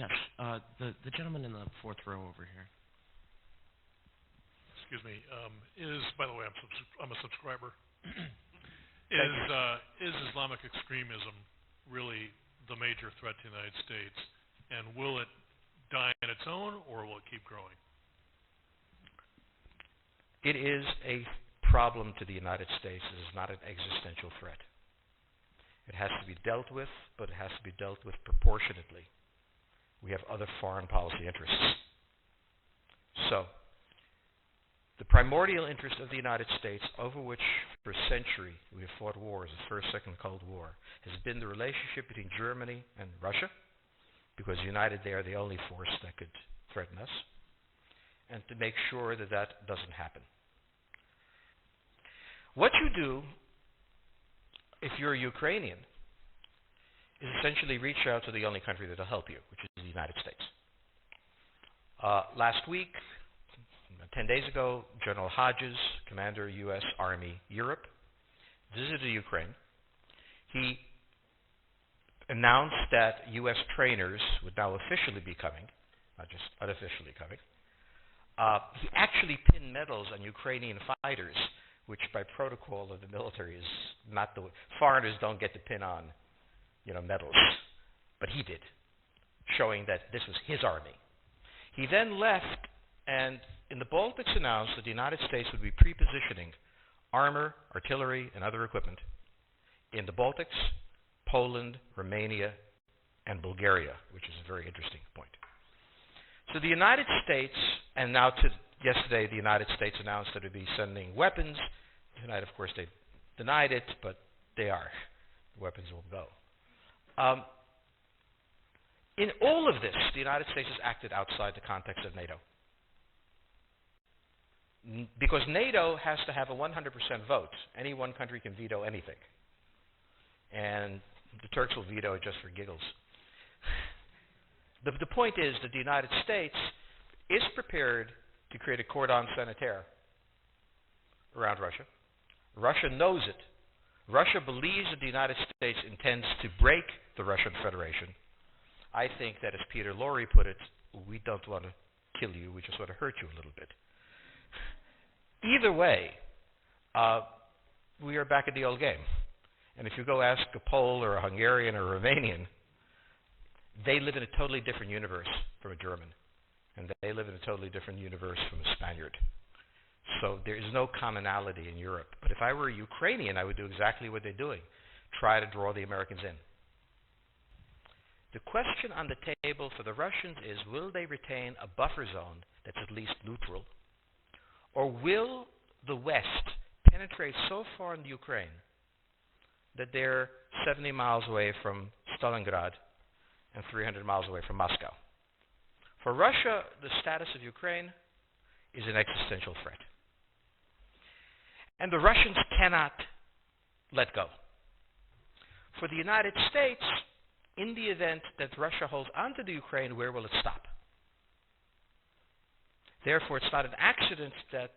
Yes, the gentleman in the fourth row over here. Excuse me. By the way, I'm a subscriber. Is Islamic extremism really the major threat to the United States, and will it die on its own, or will it keep growing? It is a problem to the United States. It is not an existential threat. It has to be dealt with, but it has to be dealt with proportionately. We have other foreign policy interests. So, the primordial interest of the United States, over which for a century we have fought wars, the First, Second Cold War, has been the relationship between Germany and Russia, because united they are the only force that could threaten us, and to make sure that that doesn't happen. What you do, if you're a Ukrainian, is essentially reach out to the only country that will help you, which is the United States. Last week, 10 days ago, General Hodges, Commander U.S. Army Europe, visited Ukraine. He announced that U.S. trainers would now officially be coming, not just unofficially coming. He actually pinned medals on Ukrainian fighters, which by protocol of the military is not the way. Foreigners don't get to pin on, medals, but he did, showing that this was his army. He then left, and in the Baltics announced that the United States would be pre-positioning armor, artillery, and other equipment in the Baltics, Poland, Romania, and Bulgaria, which is a very interesting point. So the United States, and now yesterday the United States announced that it would be sending weapons. Tonight, of course, they denied it, but they are. The weapons will go. In all of this, the United States has acted outside the context of NATO. Because NATO has to have a 100% vote. Any one country can veto anything. And the Turks will veto it just for giggles. The point is that the United States is prepared to create a cordon sanitaire around Russia. Russia knows it. Russia believes that the United States intends to break the Russian Federation. I think that, as Peter Lorre put it, we don't want to kill you, we just want to hurt you a little bit. Either way, we are back at the old game. And if you go ask a Pole or a Hungarian or a Romanian, they live in a totally different universe from a German. And they live in a totally different universe from a Spaniard. So there is no commonality in Europe. But if I were a Ukrainian, I would do exactly what they're doing. Try to draw the Americans in. The question on the table for the Russians is, will they retain a buffer zone that's at least neutral? Or will the West penetrate so far in Ukraine that they're 70 miles away from Stalingrad and 300 miles away from Moscow? For Russia, the status of Ukraine is an existential threat. And the Russians cannot let go. For the United States, in the event that Russia holds onto the Ukraine, where will it stop? Therefore, it's not an accident that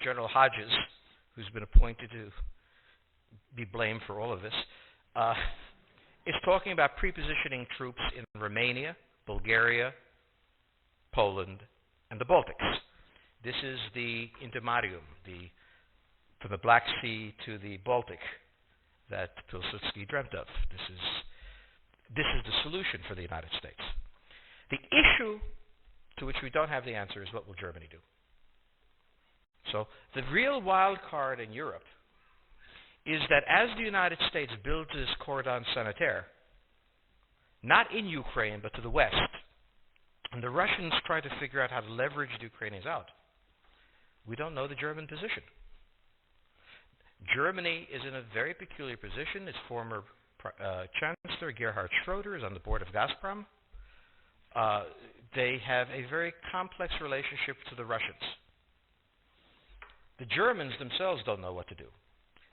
General Hodges, who's been appointed to be blamed for all of this, is talking about pre-positioning troops in Romania, Bulgaria, Poland, and the Baltics. This is the intermarium, from the Black Sea to the Baltic, that Pilsudski dreamt of. This is the solution for the United States. The issue to which we don't have the answer is, what will Germany do? So the real wild card in Europe is that as the United States builds this cordon sanitaire, not in Ukraine but to the west, and the Russians try to figure out how to leverage the Ukrainians out, we don't know the German position. Germany is in a very peculiar position. Its former Chancellor, Gerhard Schroeder, is on the board of Gazprom. They have a very complex relationship to the Russians. The Germans themselves don't know what to do.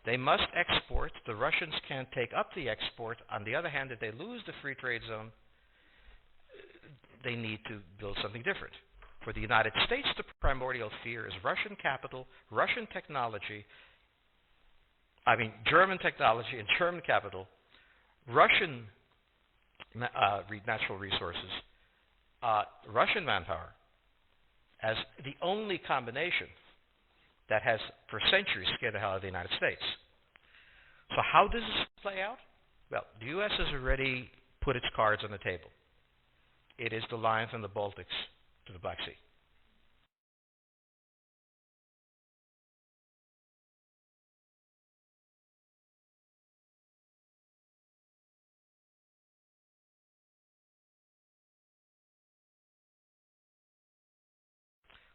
They must export. The Russians can't take up the export. On the other hand, if they lose the free trade zone, they need to build something different. For the United States, the primordial fear is Russian capital, Russian technology, German technology and German capital, Russian natural resources, Russian manpower as the only combination that has, for centuries, scared the hell out of the United States. So how does this play out? Well, the U.S. has already put its cards on the table. It is the line from the Baltics to the Black Sea.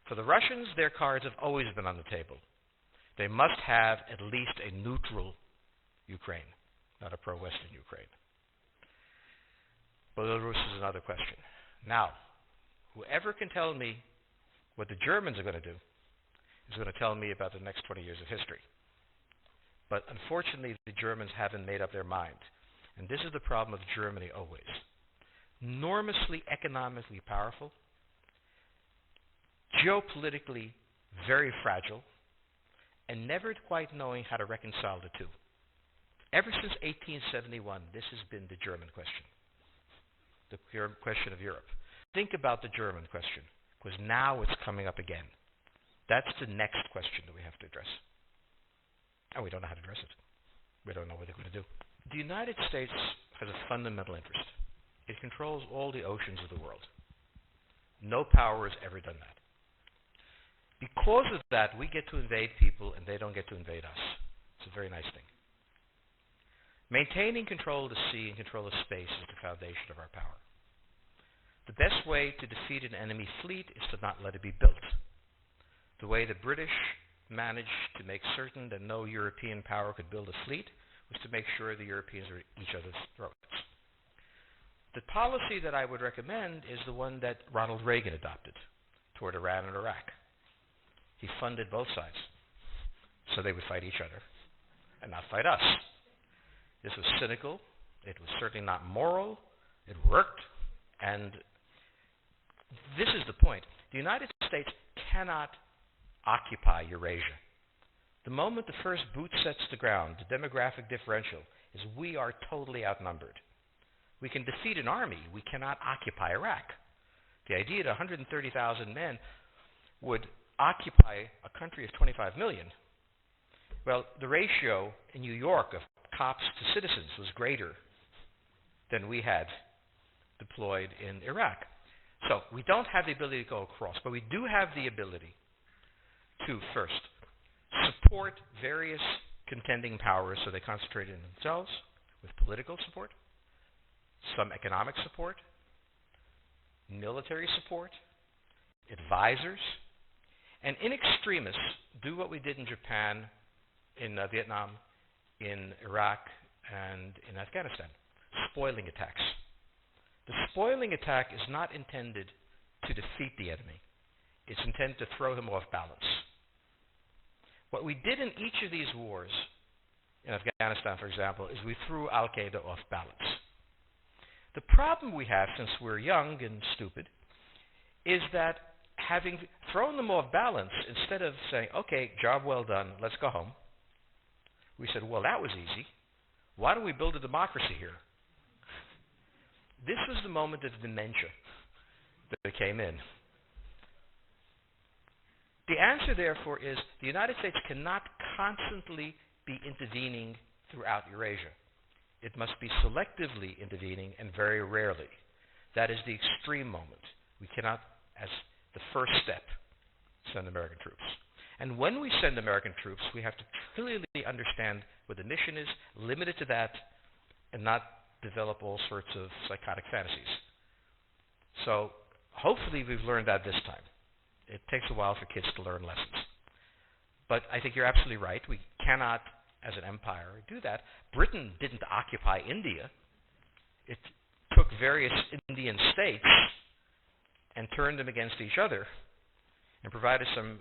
For the Russians, their cards have always been on the table. They must have at least a neutral Ukraine, not a pro-Western Ukraine. Belarus is another question. Now, whoever can tell me what the Germans are going to do is going to tell me about the next 20 years of history. But unfortunately, the Germans haven't made up their mind. And this is the problem of Germany always. Enormously economically powerful, geopolitically very fragile, and never quite knowing how to reconcile the two. Ever since 1871, this has been the German question, the question of Europe. Think about the German question, because now it's coming up again. That's the next question that we have to address. And we don't know how to address it. We don't know what they're going to do. The United States has a fundamental interest. It controls all the oceans of the world. No power has ever done that. Because of that, we get to invade people and they don't get to invade us. It's a very nice thing. Maintaining control of the sea and control of space is the foundation of our power. The best way to defeat an enemy fleet is to not let it be built. The way the British managed to make certain that no European power could build a fleet was to make sure the Europeans were at each other's throats. The policy that I would recommend is the one that Ronald Reagan adopted toward Iran and Iraq. He funded both sides so they would fight each other and not fight us. This was cynical. It was certainly not moral. It worked. And this is the point. The United States cannot occupy Eurasia. The moment the first boot sets the ground, the demographic differential is we are totally outnumbered. We can defeat an army. We cannot occupy Iraq. The idea that 130,000 men would occupy a country of 25 million, well, the ratio in New York of cops to citizens was greater than we had deployed in Iraq. So we don't have the ability to go across, but we do have the ability to, first, support various contending powers so they concentrate in themselves with political support, some economic support, military support, advisors, and in extremis, do what we did in Japan, in Vietnam, in Iraq, and in Afghanistan, spoiling attacks. The spoiling attack is not intended to defeat the enemy. It's intended to throw him off balance. What we did in each of these wars, in Afghanistan, for example, is we threw Al-Qaeda off balance. The problem we have, since we're young and stupid, is that having thrown them off balance, instead of saying, okay, job well done, let's go home, we said, well, that was easy. Why don't we build a democracy here? This was the moment of dementia that came in. The answer, therefore, is the United States cannot constantly be intervening throughout Eurasia. It must be selectively intervening and very rarely. That is the extreme moment. We cannot, as the first step, send American troops. And when we send American troops, we have to clearly understand what the mission is, limit it to that, and not develop all sorts of psychotic fantasies. So hopefully we've learned that this time. It takes a while for kids to learn lessons. But I think you're absolutely right. We cannot, as an empire, do that. Britain didn't occupy India. It took various Indian states and turned them against each other and provided some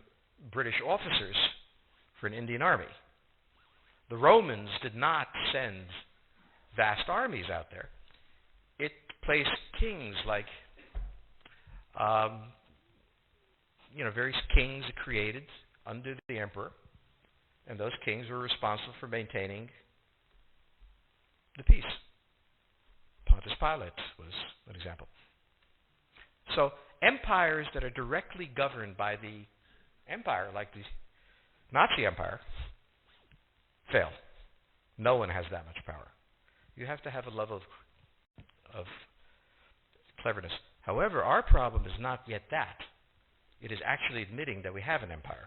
British officers for an Indian army. The Romans did not send vast armies out there. It placed kings like, various kings it created under the emperor, and those kings were responsible for maintaining the peace. Pontius Pilate was an example. So empires that are directly governed by the empire, like the Nazi Empire, fail. No one has that much power. You have to have a level of cleverness. However, our problem is not yet that. It is actually admitting that we have an empire.